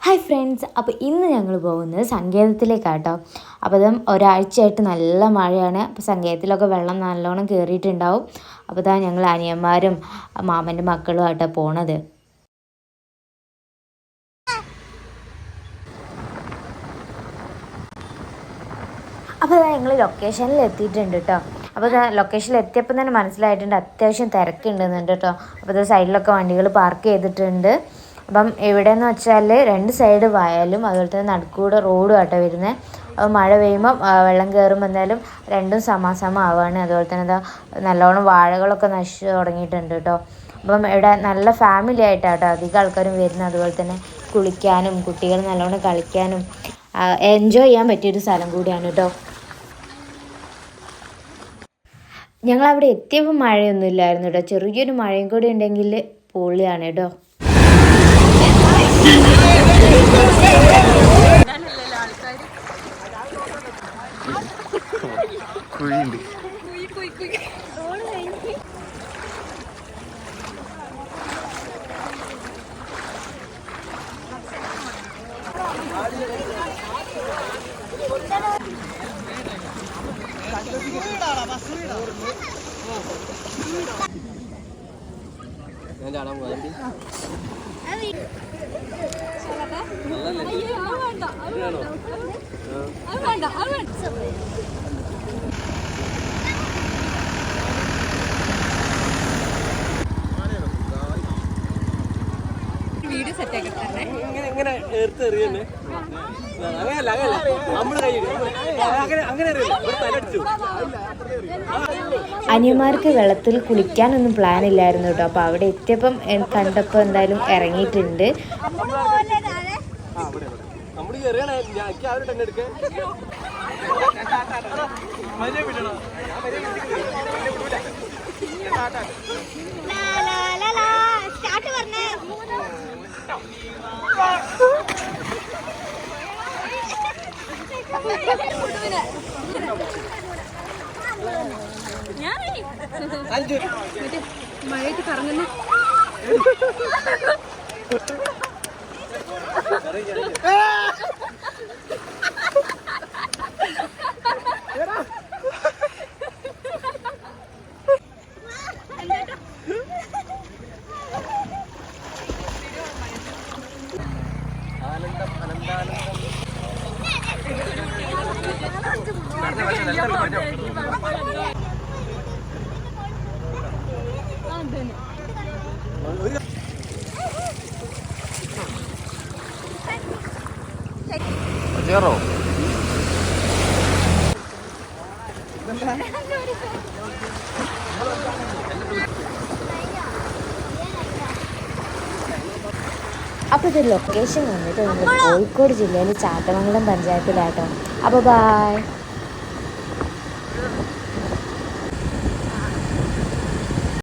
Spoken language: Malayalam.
ഹായ് ഫ്രണ്ട്സ്, അപ്പോൾ ഇന്ന് ഞങ്ങൾ പോകുന്നത് സങ്കേതത്തിലേക്കാട്ടോ. അപ്പോൾ ഇതും ഒരാഴ്ചയായിട്ട് നല്ല മഴയാണ്. അപ്പോൾ സങ്കേതത്തിലൊക്കെ വെള്ളം നല്ലോണം കയറിയിട്ടുണ്ടാവും. അപ്പോൾ ഇതാ ഞങ്ങൾ അനിയന്മാരും മാമൻ്റെ മക്കളും ആട്ടോ പോണത്. അപ്പോൾ ഇതാ ഞങ്ങൾ ലൊക്കേഷനിൽ എത്തിയിട്ടുണ്ട് കേട്ടോ. അപ്പോൾ ലൊക്കേഷനിൽ എത്തിയപ്പോൾ തന്നെ മനസ്സിലായിട്ടുണ്ട് അത്യാവശ്യം തിരക്കുണ്ടെന്നുണ്ട് കേട്ടോ. അപ്പോൾ ഇത് സൈഡിലൊക്കെ വണ്ടികൾ പാർക്ക് ചെയ്തിട്ടുണ്ട്. അപ്പം എവിടെയെന്ന് വെച്ചാൽ 2 സൈഡ് വയലും അതുപോലെ തന്നെ നടുക്കൂടെ റോഡും ആട്ടോ വരുന്നത്. അപ്പോൾ മഴ പെയ്യുമ്പം വെള്ളം കയറുമ്പോൾ എന്തായാലും രണ്ടും സമാസമം ആവുകയാണ്. അതുപോലെ തന്നെ ഇതാ നല്ലോണം വാഴകളൊക്കെ നശിച്ച് തുടങ്ങിയിട്ടുണ്ട് കേട്ടോ. അപ്പം ഇവിടെ നല്ല ഫാമിലി ആയിട്ടാട്ടോ അധികം ആൾക്കാരും വരുന്നത്. അതുപോലെ തന്നെ കുളിക്കാനും കുട്ടികൾ നല്ലോണം കളിക്കാനും എൻജോയ് ചെയ്യാൻ പറ്റിയൊരു സ്ഥലം കൂടിയാണ് കേട്ടോ. ഞങ്ങളവിടെ എത്തിയപ്പോൾ മഴയൊന്നും ഇല്ലായിരുന്നു കേട്ടോ. ചെറിയൊരു മഴയും കൂടി ഉണ്ടെങ്കിൽ പൊളിയാണ് കേട്ടോ. ഞാൻ ചാടാൻ പോകാം. വീഡിയോ സെറ്റ് ആക്കി ഇങ്ങനെ എറിയുന്നേ അങ്ങനെയല്ല നമ്മള് കൈ അങ്ങനെ തലടിച്ചു. അനിയന്മാർക്ക് വെള്ളത്തിൽ കുളിക്കാനൊന്നും പ്ലാൻ ഇല്ലായിരുന്നു കേട്ടോ. അപ്പോൾ അവിടെ എത്തിയപ്പം കണ്ടപ്പോൾ എന്തായാലും ഇറങ്ങിയിട്ടുണ്ട്. മഴയിട്ട് കറങ്ങുന്ന ചേറോ അപ്പോൾ ഇത് ലൊക്കേഷൻ വന്നിട്ട് നമ്മൾ കോഴിക്കോട് ജില്ലയിൽ ചാത്തമംഗലം പഞ്ചായത്തിലാട്ടോ. അപ്പോൾ ബായ്.